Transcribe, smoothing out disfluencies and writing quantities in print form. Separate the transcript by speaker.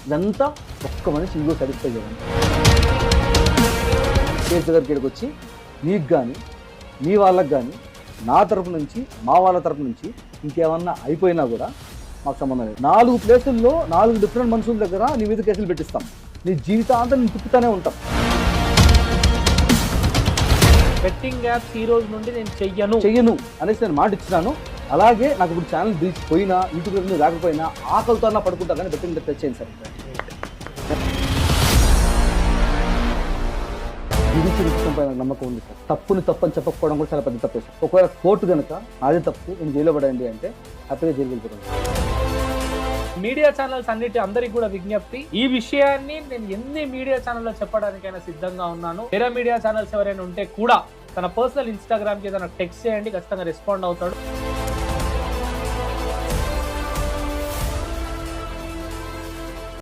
Speaker 1: ఇదంతా ఒక్క మనిషి ఈగో సాటిస్ఫై చేయాలి. కేసు దగ్గరికి వచ్చి నీకు కానీ మీ వాళ్ళకి కానీ నా తరపు నుంచి మా వాళ్ళ తరపు నుంచి ఇంకేమన్నా అయిపోయినా కూడా మాకు సంబంధం లేదు. 4 ప్లేసుల్లో 4 డిఫరెంట్ మనుషుల దగ్గర నీ మీద కేసులు పెట్టిస్తాం. నీ జీవితాంతం నేను తిప్పుతూనే ఉంటాం.
Speaker 2: బెట్టింగ్ యాప్స్ ఈ రోజు నుండి నేను చెయ్యను
Speaker 1: అనేసి నేను మాట ఇచ్చినాను. అలాగే నాకు ఇప్పుడు ఛానల్ రీచ్ పోయినా యూట్యూబ్లో రాకపోయినా ఆకలితో అన్నా పడుకుంటా కానీ బెట్టింగ్ టచ్ చేయండి సార్. పైన నమ్మకం ఉంది సార్. తప్పుని తప్పని చెప్పకపోవడం కూడా చాలా పెద్ద తప్పే సార్. ఒకవేళ కోర్టు కనుక నాది తప్పు నేను జైల్లో పడండి అంటే హ్యాపీగా జైలు వెళ్ళిపోతాను.
Speaker 2: మీడియా ఛానల్స్ అన్నిటి అందరికి కూడా విజ్ఞప్తి, ఈ విషయాన్ని నేను ఎన్ని మీడియా ఛానల్లో చెప్పడానికైనా సిద్ధంగా ఉన్నాను. వేరే మీడియా ఛానల్స్ ఎవరైనా ఉంటే కూడా తన పర్సనల్ ఇన్స్టాగ్రామ్కి ఏదైనా టెక్స్ట్ చేయండి, ఖచ్చితంగా రెస్పాండ్ అవుతాడు.